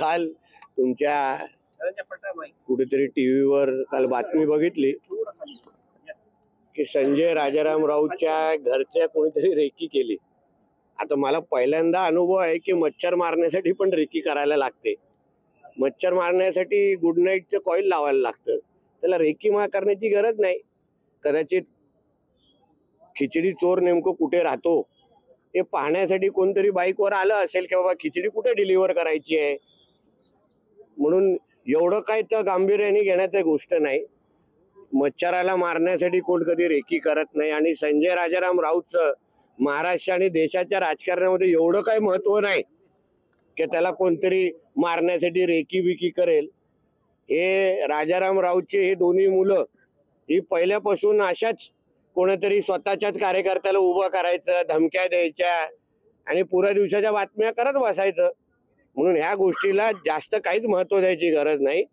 काल तुमच्या कुठेतरी टीव्हीवर काल बातमी बघितली की संजय राजाराम राऊतच्या घरच्या कोणीतरी रेकी केली। आता मला पहिल्यांदा अनुभव आहे की मच्छर मारण्यासाठी पण रेकी करायला लागते। मच्छर मारण्यासाठी गुड नाईटचं कॉईल लावायला लागतं, त्याला रेकी करण्याची गरज नाही। कदाचित खिचडी चोर नेमकं कुठे राहतो हे पाहण्यासाठी कोणतरी बाईकवर आलं असेल की बाबा खिचडी कुठे डिलिव्हर करायची आहे, म्हणून एवढं काय तर गांभीर्याने घेण्याची गोष्ट नाही। मच्छराला मारण्यासाठी कोण कधी रेकी करत नाही आणि संजय राजाराम राऊतचं महाराष्ट्र आणि देशाच्या राजकारणामध्ये एवढं काही महत्व नाही की त्याला कोणतरी मारण्यासाठी रेकी बिकी करेल। हे राजाराम राऊतचे हे दोन्ही मुलं ही पहिल्यापासून अशाच कोणतरी स्वतःच्याच कार्यकर्त्याला उभं करायचं, धमक्या द्यायच्या आणि पुऱ्या दिवसाच्या बातम्या करत बसायचं, म्हणून ह्या गोष्टीला जास्त काहीच महत्व द्यायची गरज नाही।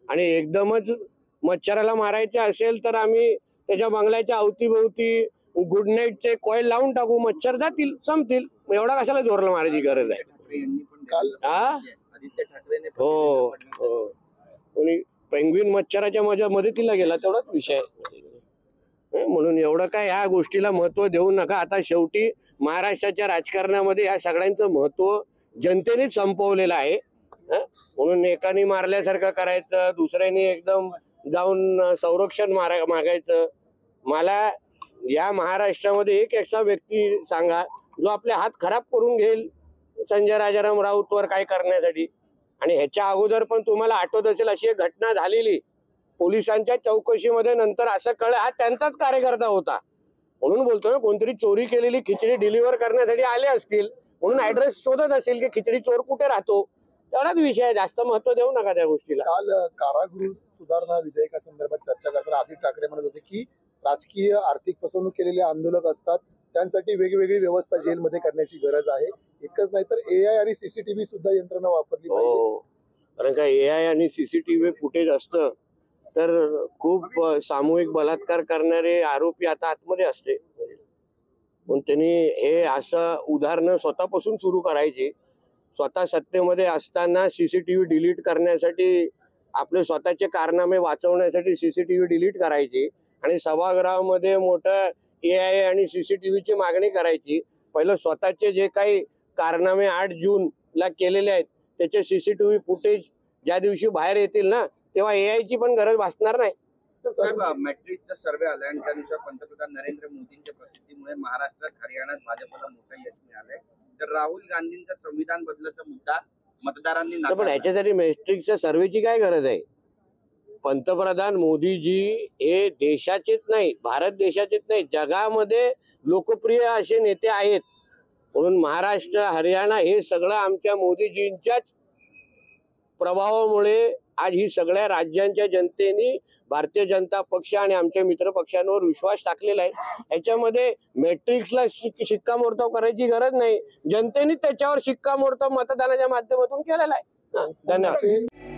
आणि एकदमच मच्छराला मारायचे असेल तर आम्ही त्याच्या बंगल्याच्या अवतीभोवती गुड नाईटचे कॉईल लावून टाकू, मच्छर जातील, संपतील। एवढा कशाला जोराला मारायची गरज आहे? हो हो, कोणी पेंग्विन मच्छराच्या मदतीला गेला तेवढाच विषय, म्हणून एवढं काय ह्या गोष्टीला महत्व देऊ नका। आता शेवटी महाराष्ट्राच्या राजकारणामध्ये या सगळ्यांचं महत्व जनतेनेच संपवलेलं आहे, म्हणून एकाने मारल्यासारखं करायचं, दुसऱ्याने एकदम जाऊन संरक्षण मागायचं। मला या महाराष्ट्रामध्ये एक असा व्यक्ती सांगा जो आपले हात खराब करून घेईल संजय राजाराम राऊतवर काय करण्यासाठी। आणि ह्याच्या अगोदर पण तुम्हाला आठवत असेल अशी एक घटना झालेली, पोलिसांच्या चौकशीमध्ये नंतर असं कळलं हा त्यांचाच कार्यकर्ता होता, म्हणून बोलतोय कोणतरी चोरी केलेली खिचडी डिलिव्हर करण्यासाठी आले असतील, म्हणून ऍड्रेस शोधत असेल की खिचडी चोर कुठे राहतो, तेवढाच विषय आहे, जास्त महत्व देऊ नका त्या गोष्टीला। काल कारागृह सुधारणा विधेयकासंदर्भात चर्चा करताना आदित्य ठाकरे म्हणत होते की राजकीय आर्थिक फसवणूक केलेले आंदोलक असतात त्यांसाठी वेगवेगळी व्यवस्था जेलमध्ये करण्याची गरज आहे। एकच नाही तर एआय आणि सीसीटीव्ही सुद्धा यंत्रणा वापरली पाहिजे, कारण का एआय आणि सीसीटीव्ही फुटेज असतं तर खूप सामूहिक बलात्कार करणारे आरोपी आता आतमध्ये असते, पण त्यांनी हे असं उदाहरणं स्वतःपासून सुरू करायची। स्वतः सत्तेमध्ये असताना सीसीटीव्ही डिलीट करण्यासाठी, आपले स्वतःचे कारनामे वाचवण्यासाठी सीसीटीव्ही डिलीट करायची आणि सभागृहामध्ये मोठं एआय आणि सीसीटीव्हीची मागणी करायची। पहिलं स्वतःचे जे काही कारनामे 8 जूनला केलेले आहेत त्याचे सीसीटीव्ही फुटेज ज्या दिवशी बाहेर येतील ना तेव्हा एआयची पण गरज भासणार नाही। साहेब, मॅट्रिकचा सर्वे आला आणि त्यानुसार पंतप्रधान नरेंद्र मोदींच्या प्रसिद्धीमुळे महाराष्ट्रात, हरियाणात भाजपला मोठं यश मिळालंय। तर राहुल गांधींचा संविधान बदलाचा मुद्दा मतदारांनी पण ह्याच्यासाठी मॅट्रिकच्या सर्वेची काय गरज आहे? पंतप्रधान मोदीजी हे देशाचेच नाही, भारत देशाचेच नाही, जगामध्ये लोकप्रिय असे नेते आहेत, म्हणून महाराष्ट्र, हरियाणा हे सगळं आमच्या मोदीजींच्याच प्रभावामुळे आज ही सगळ्या राज्यांच्या जनतेने भारतीय जनता पक्ष आणि आमच्या मित्र पक्षांवर विश्वास टाकलेला आहे। याच्यामध्ये मॅट्रिक्सला शिक्कामोर्तब करायची गरज नाही, जनतेने त्याच्यावर शिक्कामोर्तब मतदानाच्या माध्यमातून केलेला आहे। धन्यवाद।